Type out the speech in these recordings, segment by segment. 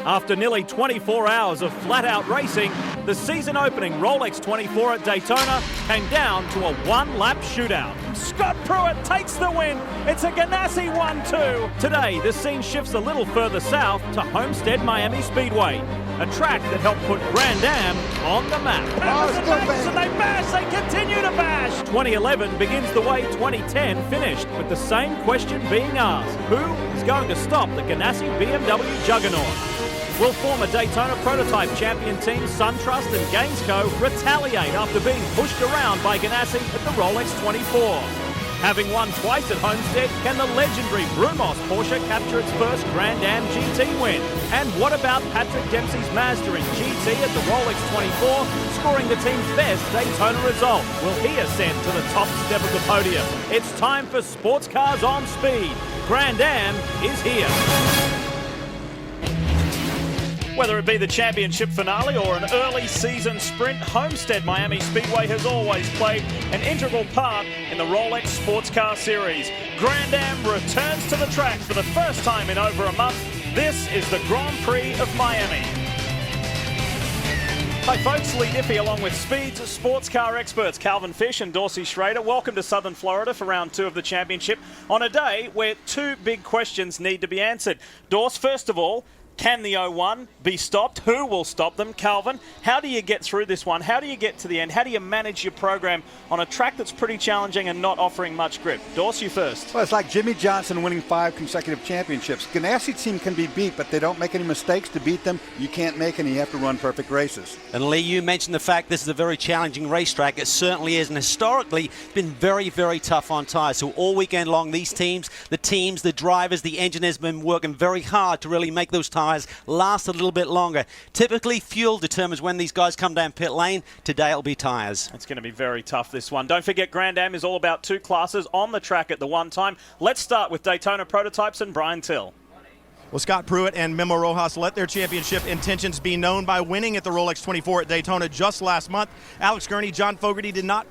After nearly 24 hours of flat-out racing, the season-opening Rolex 24 at Daytona came down to a one-lap shootout. Scott Pruitt takes the win. It's a Ganassi 1-2. Today, the scene shifts a little further south to Homestead Miami Speedway, a track that helped put Grand Am on the map. And they bash, they continue to bash. 2011 begins the way 2010 finished, with the same question being asked: who is going to stop the Ganassi BMW juggernaut? Will former Daytona prototype champion teams SunTrust and Gainsco retaliate after being pushed around by Ganassi at the Rolex 24? Having won twice at Homestead, can the legendary Brumos Porsche capture its first Grand Am GT win? And what about Patrick Dempsey's Mazda in GT at the Rolex 24, scoring the team's best Daytona result? Will he ascend to the top step of the podium? It's time for Sports Cars on Speed. Grand Am is here. Whether it be the championship finale or an early season sprint, Homestead Miami Speedway has always played an integral part in the Rolex Sports Car Series. Grand Am returns to the track for the first time in over a month. This is the Grand Prix of Miami. Hi folks, Lee Diffie along with Speed's sports car experts Calvin Fish and Dorsey Schrader. Welcome to Southern Florida for round 2 of the championship on a day where 2 big questions need to be answered. Dors, first of all, can the 01 be stopped? Who will stop them? Calvin, how do you get through this one? How do you get to the end? How do you manage your program on a track that's pretty challenging and not offering much grip? Dorse, you first. Well, it's like Jimmy Johnson winning 5 consecutive championships. Ganassi team can be beat, but they don't make any mistakes to beat them. You can't make any. You have to run perfect races. And Lee, you mentioned the fact this is a very challenging racetrack. It certainly is, and historically been very, very tough on tyres. So all weekend long, these teams, the drivers, the engineers have been working very hard to really make those tyres last a little bit longer. Typically, fuel determines when these guys come down pit lane. Today, it'll be tyres. It's going to be very tough, this one. Don't forget, Grand Am is all about 2 classes on the track at the one time. Let's start with Daytona prototypes and Brian Till. Well, Scott Pruitt and Memo Rojas let their championship intentions be known by winning at the Rolex 24 at Daytona just last month. Alex Gurney, John Fogerty did not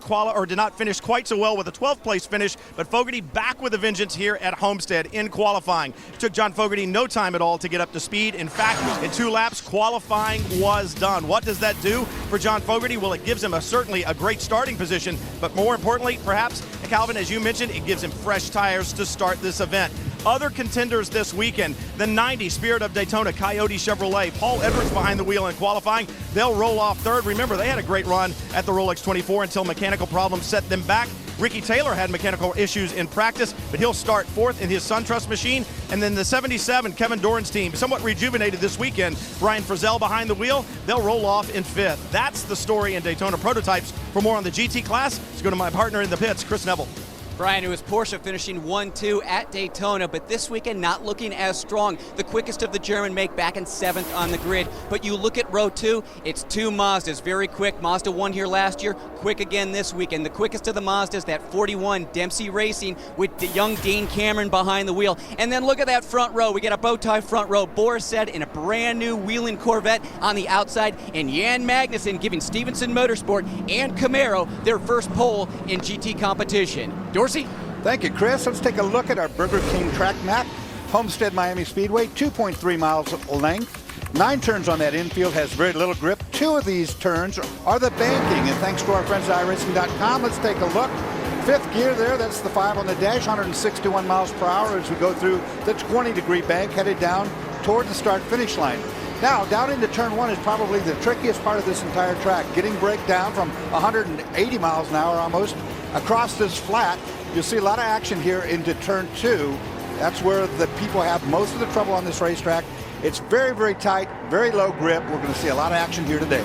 finish quite so well with a 12th place finish, but Fogerty back with a vengeance here at Homestead in qualifying. It took John Fogerty no time at all to get up to speed. In fact, in 2 laps, qualifying was done. What does that do for John Fogerty? Well, it gives him certainly a great starting position, but more importantly, perhaps, Calvin, as you mentioned, it gives him fresh tires to start this event. Other contenders this weekend, the 90 Spirit of Daytona Coyote Chevrolet. Paul Edwards behind the wheel in qualifying. They'll roll off third. Remember, they had a great run at the Rolex 24 until mechanical problems set them back. Ricky Taylor had mechanical issues in practice, but he'll start 4th in his SunTrust machine. And then the 77 Kevin Doran's team, somewhat rejuvenated this weekend. Brian Frizzell behind the wheel. They'll roll off in 5th. That's the story in Daytona prototypes. For more on the GT class, let's go to my partner in the pits, Chris Neville. Brian, it was Porsche finishing 1-2 at Daytona, but this weekend not looking as strong. The quickest of the German make back in 7th on the grid. But you look at row 2, it's 2 Mazdas, very quick. Mazda won here last year, quick again this weekend. The quickest of the Mazdas, that 41 Dempsey Racing with the young Dane Cameron behind the wheel. And then look at that front row. We got a bow tie front row. Borised in a brand new wheeling Corvette on the outside, and Jan Magnussen giving Stevenson Motorsport and Camaro their first pole in GT competition. Dorsey? Thank you, Chris. Let's take a look at our Burger King track map. Homestead Miami Speedway, 2.3 miles length. 9 turns on that infield, has very little grip. 2 of these turns are the banking, and thanks to our friends at iRacing.com, let's take a look. 5th gear there, that's the 5 on the dash, 161 miles per hour as we go through the 20-degree bank, headed down toward the start-finish line. Now, down into turn 1 is probably the trickiest part of this entire track. Getting brake down from 180 miles an hour almost across this flat. You'll see a lot of action here into turn 2. That's where the people have most of the trouble on this racetrack. It's very, very tight, very low grip. We're going to see a lot of action here today.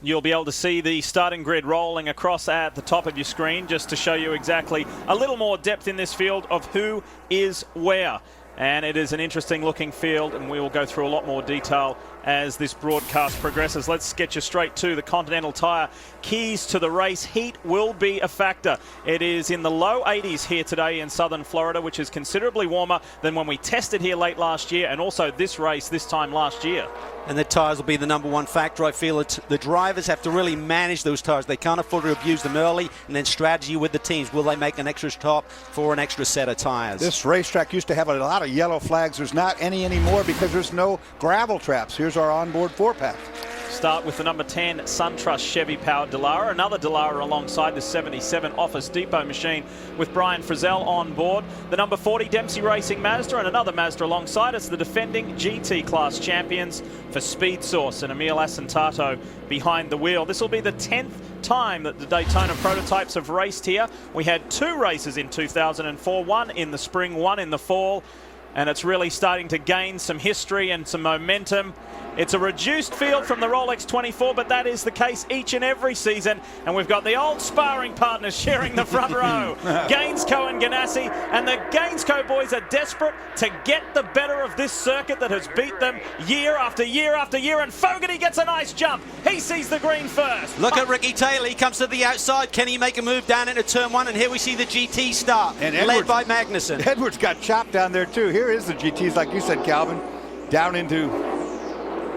You'll be able to see the starting grid rolling across at the top of your screen just to show you exactly a little more depth in this field of who is where. And it is an interesting looking field, and we will go through a lot more detail as this broadcast progresses. Let's get you straight to the Continental Tire. Keys to the race. Heat will be a factor. It is in the low 80s here today in southern Florida, which is considerably warmer than when we tested here late last year, and also this race this time last year. And the tyres will be the #1 factor. I feel the drivers have to really manage those tyres. They can't afford to abuse them early, and then strategy with the teams. Will they make an extra stop for an extra set of tyres? This racetrack used to have a lot lot of yellow flags. There's not any anymore because there's no gravel traps. Here's our onboard 4-pack. Start with the number 10 SunTrust Chevy-powered Dallara. Another Dallara alongside the 77 Office Depot machine with Brian Frizzell on board. The number 40 Dempsey Racing Mazda and another Mazda alongside us, the defending GT class champions for Speed Source and Emil Asentato behind the wheel. This will be the 10th time that the Daytona prototypes have raced here. We had 2 races in 2004, one in the spring, one in the fall, and it's really starting to gain some history and some momentum. It's a reduced field from the Rolex 24, but that is the case each and every season. And we've got the old sparring partners sharing the front row. Gainsco and Ganassi. And the Gainsco boys are desperate to get the better of this circuit that has beat them year after year after year. And Fogarty gets a nice jump. He sees the green first. Look at Ricky Taylor. He comes to the outside. Can he make a move down into turn 1? And here we see the GT start, and led by Magnussen. Edwards got chopped down there, too. Here is the GTs, like you said, Calvin, down into...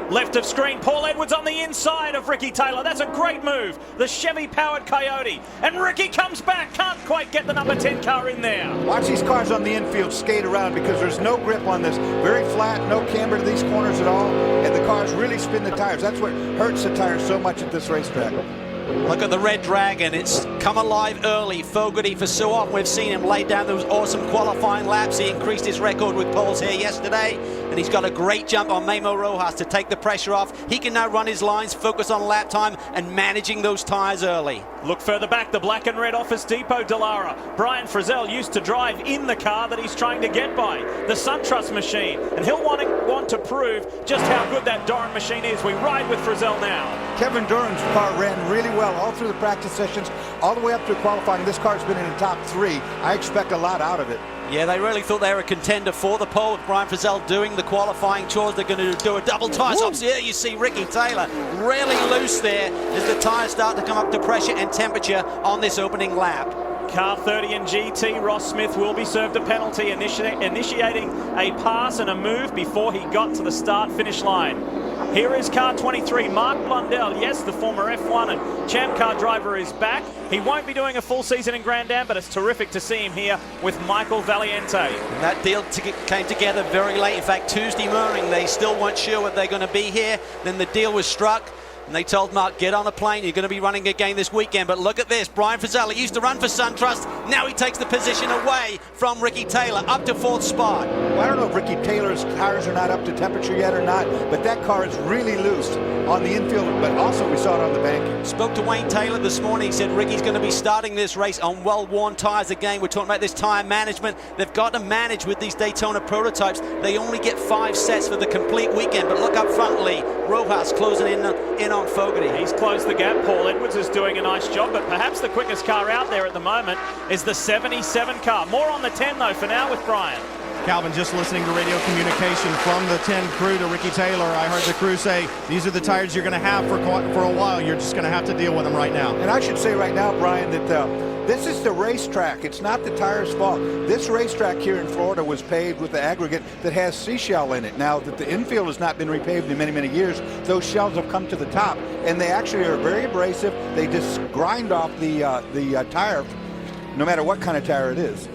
Left of screen, Paul Edwards on the inside of Ricky Taylor. That's a great move. The Chevy-powered Coyote. And Ricky comes back. Can't quite get the number 10 car in there. Watch these cars on the infield skate around because there's no grip on this. Very flat, no camber to these corners at all. And the cars really spin the tires. That's what hurts the tires so much at this racetrack. Look at the Red Dragon. It's come alive early. Fogarty, for so often we've seen him lay down those awesome qualifying laps. He increased his record with poles here yesterday, and he's got a great jump on Memo Rojas to take the pressure off. He can now run his lines, focus on lap time, and managing those tires early. Look further back, the black and red Office Depot Dallara. Brian Frizzell used to drive in the car that he's trying to get by, the SunTrust machine, and he'll want to prove just how good that Doran machine is. We ride with Frizzell now. Kevin Duran's car ran really well all through the practice sessions, all the way up to qualifying. This car's been in the top 3. I expect a lot out of it. Yeah, they really thought they were a contender for the pole with Brian Frizzell doing the qualifying chores. They're going to do a double tire swaps. Here you see Ricky Taylor really loose there as the tires start to come up to pressure and temperature on this opening lap. Car 30 and GT, Ross Smith will be served a penalty, initiating a pass and a move before he got to the start-finish line. Here is car 23, Mark Blundell. Yes, the former F1 and Champ Car driver is back. He won't be doing a full season in Grand Am, but it's terrific to see him here with Michael Valiente. And that deal came together very late. In fact, Tuesday morning, they still weren't sure whether they're going to be here. Then the deal was struck. And they told Mark, get on a plane, you're going to be running again this weekend. But look at this, Brian Frizzell, he used to run for SunTrust. Now he takes the position away from Ricky Taylor, up to 4th spot. Well, I don't know if Ricky Taylor's tires are not up to temperature yet or not, but that car is really loose on the infield, but also we saw it on the banking. Spoke to Wayne Taylor this morning. He said Ricky's going to be starting this race on well-worn tires again. We're talking about this tire management. They've got to manage with these Daytona prototypes. They only get 5 sets for the complete weekend, but look up front, Lee. Rojas closing in on Fogarty. He's closed the gap. Paul Edwards is doing a nice job, but perhaps the quickest car out there at the moment is the 77 car. More on the 10 though for now with Brian. Calvin, just listening to radio communication from the 10 crew to Ricky Taylor, I heard the crew say, these are the tires you're going to have for a while. You're just going to have to deal with them right now. And I should say right now, Brian, that this is the racetrack. It's not the tires' fault. This racetrack here in Florida was paved with the aggregate that has seashell in it. Now that the infield has not been repaved in many, many years, those shells have come to the top, and they actually are very abrasive. They just grind off the tire, no matter what kind of tire it is.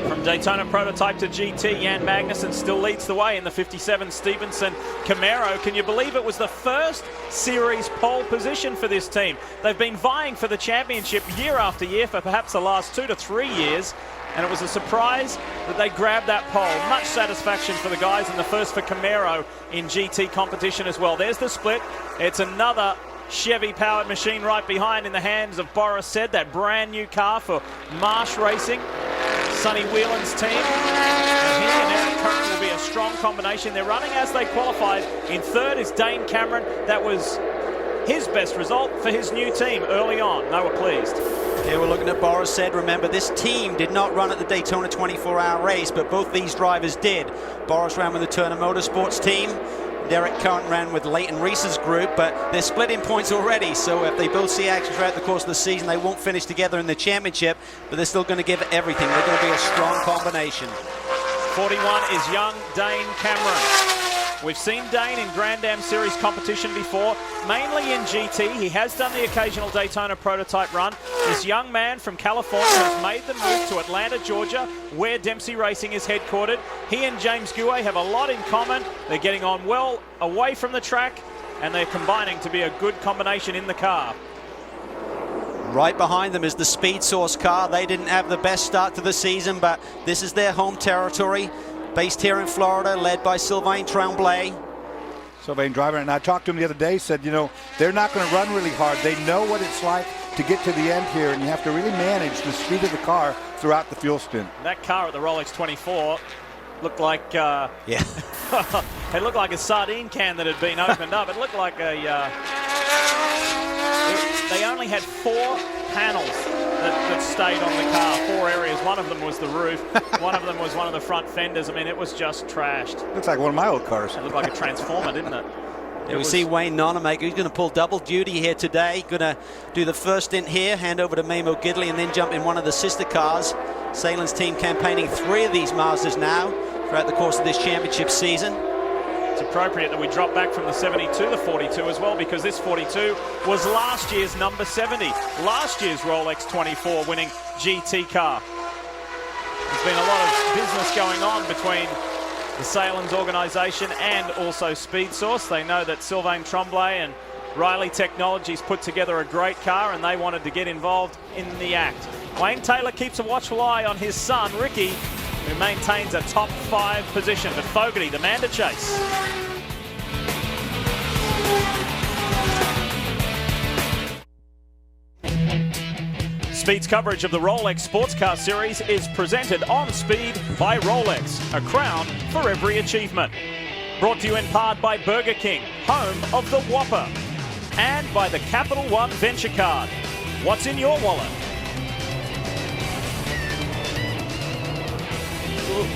From Daytona prototype to GT, Jan Magnussen still leads the way in the 57 Stevenson Camaro. Can you believe it was the first series pole position for this team? They've been vying for the championship year after year for perhaps the last 2 to 3 years, and it was a surprise that they grabbed that pole. Much satisfaction for the guys, and the first for Camaro in GT competition as well. There's the split. It's another Chevy-powered machine right behind in the hands of Boris Said, that brand new car for Marsh Racing, Sonny Whelan's team. And he and Eric Curran will be a strong combination. They're running as they qualified. In 3rd is Dane Cameron. That was his best result for his new team early on. They were pleased. Here we're looking at Boris Said. Remember, this team did not run at the Daytona 24-hour race, but both these drivers did. Boris ran with the Turner Motorsports team. Derek Curran ran with Leighton Reese's group, but they're split in points already, so if they both see action throughout the course of the season, they won't finish together in the championship, but they're still going to give it everything. They're going to be a strong combination. 41 is young Dane Cameron. We've seen Dane in Grand Am Series competition before, mainly in GT. He has done the occasional Daytona prototype run. This young man from California has made the move to Atlanta, Georgia, where Dempsey Racing is headquartered. He and James Guay have a lot in common. They're getting on well away from the track, and they're combining to be a good combination in the car. Right behind them is the Speed Source car. They didn't have the best start to the season, but this is their home territory. Based here in Florida, led by Sylvain Tremblay. Sylvain driver, and I talked to him the other day, said, you know, they're not going to run really hard. They know what it's like to get to the end here, and you have to really manage the speed of the car throughout the fuel stint. That car at the Rolex 24 looked like, it looked like a sardine can that had been opened up. It looked like they only had 4 panels that stayed on the car, 4 areas. One of them was the roof. One of them was one of the front fenders. I mean, it was just trashed. Looks like one of my old cars. It looked like a transformer, didn't it? We see Wayne Nonamaker. He's going to pull double duty here today. Going to do the first stint here, hand over to Mamo Gidley, and then jump in one of the sister cars. Salen's team campaigning 3 of these Masters now throughout the course of this championship season. It's appropriate that we drop back from the 70 to the 42 as well, because this 42 was last year's number 70. Last year's Rolex 24 winning GT car. There's been a lot of business going on between the Salen's organisation and also Speed Source. They know that Sylvain Tremblay and Riley Technologies put together a great car, and they wanted to get involved in the act. Wayne Taylor keeps a watchful eye on his son, Ricky, who maintains a top 5 position. But Fogarty, the man to chase. Speed's coverage of the Rolex Sports Car Series is presented on Speed by Rolex, a crown for every achievement. Brought to you in part by Burger King, home of the Whopper, and by the Capital One Venture Card. What's in your wallet?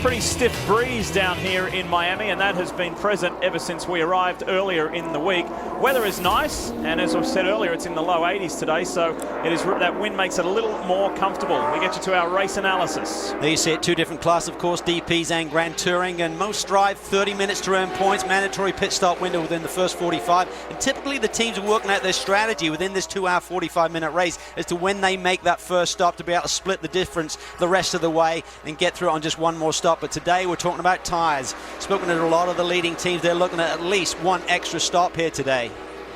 Pretty stiff breeze down here in Miami, and that has been present ever since we arrived earlier in the week. Weather is nice, and as I've said earlier, it's in the low 80s today, so that wind makes it a little more comfortable. We get you to our race analysis. There you see it, 2 different classes, of course, DPs and Grand Touring, and most drive 30 minutes to earn points, mandatory pit stop window within the first 45, and typically the teams are working out their strategy within this 2-hour 45-minute race as to when they make that first stop to be able to split the difference the rest of the way and get through it on just one more stop. But today we're talking about tyres. Spoken to a lot of the leading teams, they're looking at least 1 extra stop here today.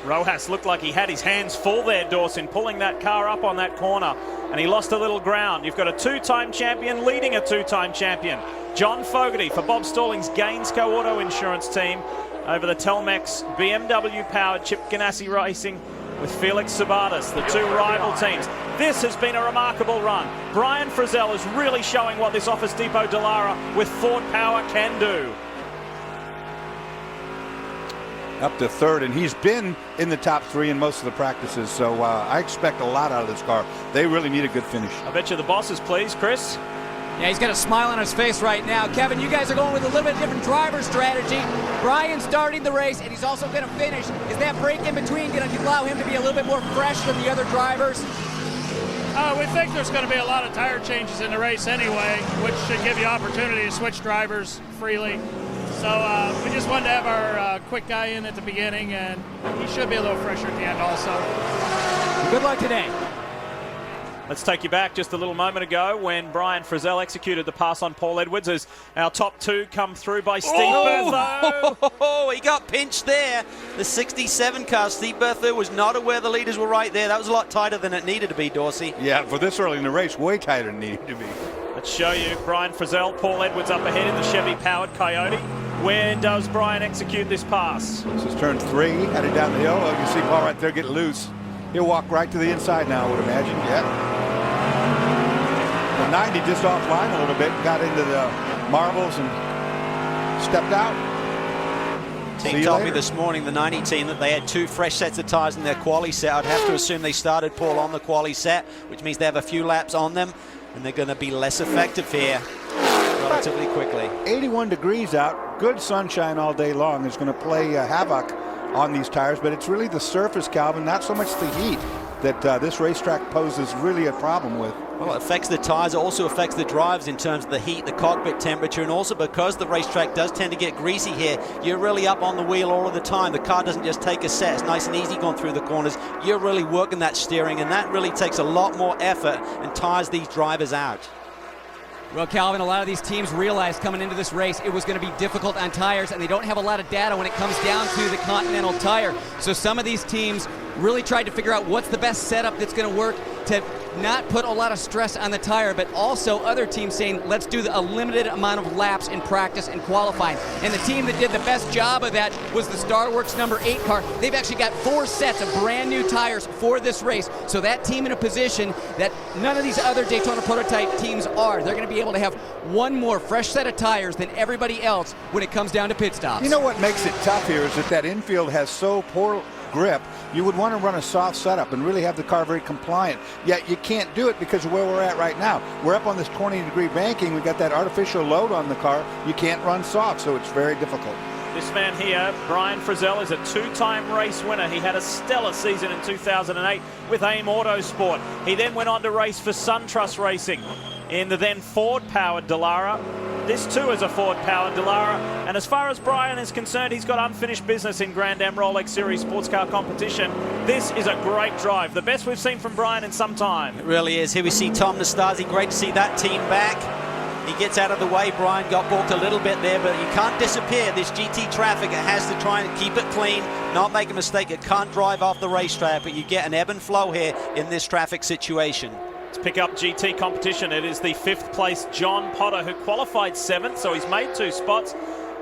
Rojas looked like he had his hands full there, Dawson, pulling that car up on that corner, and he lost a little ground. You've got a 2-time champion leading a 2-time champion. John Fogarty for Bob Stalling's Gainsco Auto Insurance team over the Telmex BMW-powered Chip Ganassi Racing with Felix Sabates, the 2 rival teams. This has been a remarkable run. Brian Frizzell is really showing what this Office Depot Dallara with Ford power can do. Up to 3rd, and he's been in the top 3 in most of the practices, so I expect a lot out of this car. They really need a good finish. I bet you the boss is pleased, Chris. Yeah, he's got a smile on his face right now. Kevin, you guys are going with a little bit different driver strategy. Brian's starting the race, and he's also going to finish. Is that break in between going to allow him to be a little bit more fresh than the other drivers? We think there's going to be a lot of tire changes in the race anyway, which should give you opportunity to switch drivers freely. So we just wanted to have our quick guy in at the beginning, and he should be a little fresher at the end also. Good luck today. Let's take you back just a little moment ago when Brian Frizzell executed the pass on Paul Edwards as our top 2 come through by Steve Berthaud. Oh, he got pinched there. The 67 car, Steve Berthaud was not aware the leaders were right there. That was a lot tighter than it needed to be, Dorsey. Yeah, for this early in the race, way tighter than it needed to be. Let's show you Brian Frizzell, Paul Edwards up ahead in the Chevy-powered Coyote. Where does Brian execute this pass? This is turn 3, headed down the hill. Oh, you can see Paul right there get loose. He'll walk right to the inside now, I would imagine. Yeah. The 90 just offline a little bit, got into the marbles and stepped out. Team told me this morning, the 90 team, that they had 2 fresh sets of tyres in their quali set. I'd have to assume they started Paul on the quali set, which means they have a few laps on them, and they're going to be less effective here relatively quickly. 81 degrees out, good sunshine all day long is going to play havoc on these tires, but it's really the surface, Calvin, not so much the heat that this racetrack poses really a problem with. Well, it affects the tires, it also affects the drives in terms of the heat, the cockpit temperature, and also because the racetrack does tend to get greasy here, you're really up on the wheel all of the time. The car doesn't just take a set, it's nice and easy going through the corners. You're really working that steering, and that really takes a lot more effort and tires these drivers out. Well, Calvin, a lot of these teams realized coming into this race it was going to be difficult on tires, and they don't have a lot of data when it comes down to the Continental tire. So some of these teams really tried to figure out what's the best setup that's going to work to not put a lot of stress on the tire, but also other teams saying, let's do a limited amount of laps in practice and qualifying. And the team that did the best job of that was the StarWorks number 8 car. They've actually got 4 sets of brand new tires for this race. So that team in a position that none of these other Daytona prototype teams are. They're going to be able to have one more fresh set of tires than everybody else when it comes down to pit stops. You know what makes it tough here is that infield has so poor grip. You would want to run a soft setup and really have the car very compliant. Yet you can't do it because of where we're at right now. We're up on this 20-degree banking. We've got that artificial load on the car. You can't run soft, so it's very difficult. This man here, Brian Frizzell, is a 2-time race winner. He had a stellar season in 2008 with AIM Autosport. He then went on to race for SunTrust Racing in the then Ford-powered Dallara. This too is a Ford-powered Dallara. And as far as Brian is concerned, he's got unfinished business in Grand Am Rolex Series sports car competition. This is a great drive, the best we've seen from Brian in some time. It really is. Here we see Tom Nastasi. Great to see that team back. He gets out of the way. Brian got balked a little bit there, but you can't disappear. This GT traffic, it has to try and keep it clean, not make a mistake. It can't drive off the racetrack, but you get an ebb and flow here in this traffic situation. Let's pick up GT competition. It is the 5th place John Potter, who qualified 7th, so he's made 2 spots.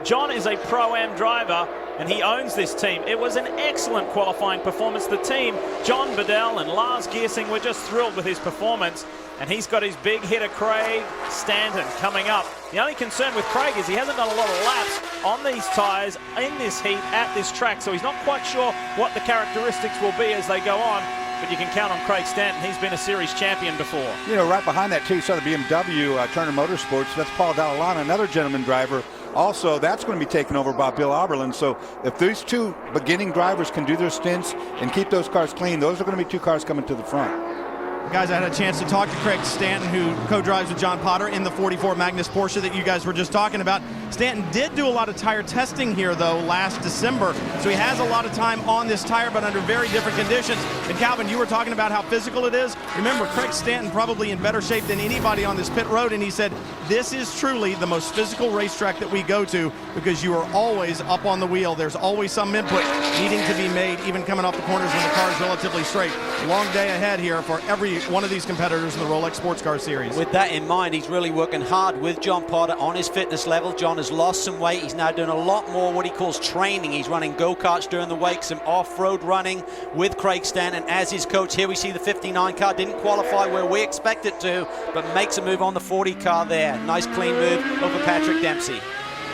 John is a Pro-Am driver, and he owns this team. It was an excellent qualifying performance. The team, John Bedell and Lars Giersing, were just thrilled with his performance. And he's got his big hitter, Craig Stanton, coming up. The only concern with Craig is he hasn't done a lot of laps on these tyres in this heat at this track, so he's not quite sure what the characteristics will be as they go on. But you can count on Craig Stanton. He's been a series champion before. You know, right behind that, too, you saw the BMW Turner Motorsports. That's Paul Dall'Anna, another gentleman driver. Also, that's going to be taken over by Bill Oberlin. So if these 2 beginning drivers can do their stints and keep those cars clean, those are going to be 2 cars coming to the front. Guys, I had a chance to talk to Craig Stanton, who co-drives with John Potter in the 44 Magnus Porsche that you guys were just talking about. Stanton did do a lot of tire testing here, though, last December. So he has a lot of time on this tire, but under very different conditions. And Calvin, you were talking about how physical it is. Remember, Craig Stanton probably in better shape than anybody on this pit road, and he said, this is truly the most physical racetrack that we go to because you are always up on the wheel. There's always some input needing to be made, even coming off the corners when the car is relatively straight. Long day ahead here for every one of these competitors in the Rolex Sports Car Series. With that in mind, he's really working hard with John Potter on his fitness level. John has lost some weight. He's now doing a lot more what he calls training. He's running go-karts during the week, some off-road running with Craig Stanton as his coach. Here we see the 59 car. Didn't qualify where we expect it to, but makes a move on the 40 car there. Nice clean move over Patrick Dempsey.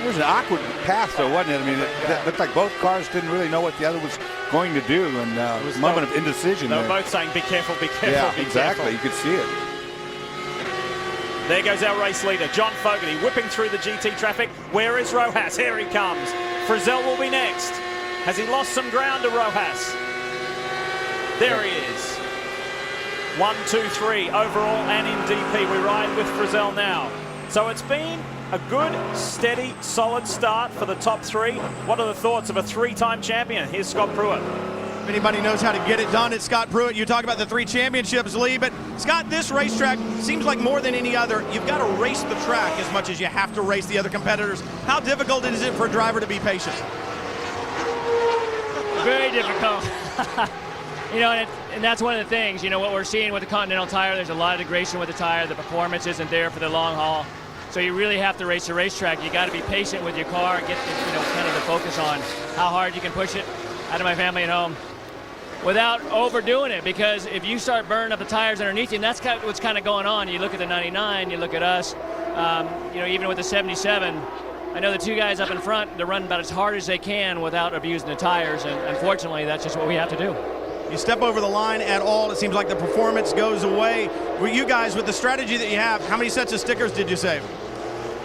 It was an awkward path, though, wasn't it? I mean, it looked like both cars didn't really know what the other was going to do, and it was a moment of indecision. They were both saying, be careful, be careful, yeah, be exactly. careful. You could see it. There goes our race leader, John Fogarty, whipping through the GT traffic. Where is Rojas? Here he comes. Frizzell will be next. Has he lost some ground to Rojas? There he is. 1, 2, 3 overall and in DP. We ride with Frizzell now. So it's been a good, steady, solid start for the top 3. What are the thoughts of a 3-time champion? Here's Scott Pruitt. If anybody knows how to get it done, it's Scott Pruitt. You talk about the 3 championships, Lee, but Scott, this racetrack seems like more than any other, you've got to race the track as much as you have to race the other competitors. How difficult is it for a driver to be patient? Very difficult. You know, and that's one of the things, you know, what we're seeing with the Continental tire, there's a lot of degradation with the tire. The performance isn't there for the long haul. So you really have to race the racetrack. You got to be patient with your car, get, you know, kind of the focus on how hard you can push it out of my family at home without overdoing it, because if you start burning up the tires underneath you, and that's kind of what's kind of going on. You look at the 99, you look at us, you know, even with the 77, I know the 2 guys up in front, they're running about as hard as they can without abusing the tires, and unfortunately, that's just what we have to do. You step over the line at all, it seems like the performance goes away. Well, you guys, with the strategy that you have, how many sets of stickers did you save?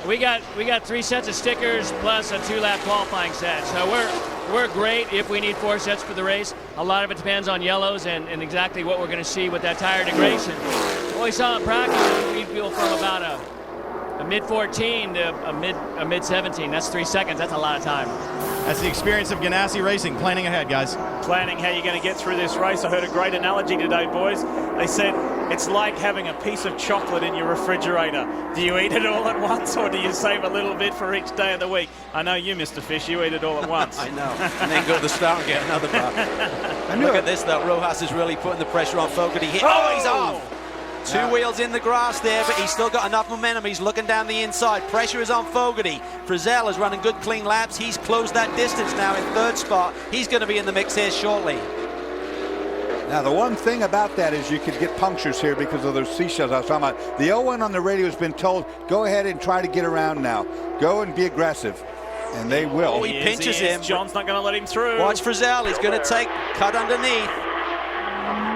We got 3 sets of stickers plus a 2-lap qualifying set. So we're great if we need 4 sets for the race. A lot of it depends on yellows and exactly what we're going to see with that tire degradation. Well, we saw in practice, we feel from about a mid-14 to a mid-17. That's 3 seconds. That's a lot of time. That's the experience of Ganassi Racing. Planning ahead, guys. Planning how you're going to get through this race. I heard a great analogy today, boys. They said it's like having a piece of chocolate in your refrigerator. Do you eat it all at once, or do you save a little bit for each day of the week? I know you, Mr. Fish, you eat it all at once. I know. And then go to the start and get another bar. Look at this, though. Rojas is really putting the pressure on Fogarty. He's off. Two wheels in the grass there, but he's still got enough momentum. He's looking down the inside. Pressure is on Fogarty. Frizzell is running good, clean laps. He's closed that distance now in third spot. He's going to be in the mix here shortly. Now, the one thing about that is you could get punctures here because of those seashells I was talking about. The 01 on the radio has been told, go ahead and try to get around now. Go and be aggressive. And they will. Oh, he pinches him. John's not going to let him through. Watch Frizzell. He's going to take cut underneath.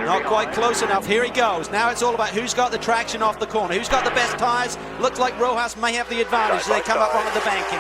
Not quite close enough. Here he goes. Now it's all about who's got the traction off the corner. Who's got the best tires. Looks like Rojas may have the advantage as they come up onto the banking.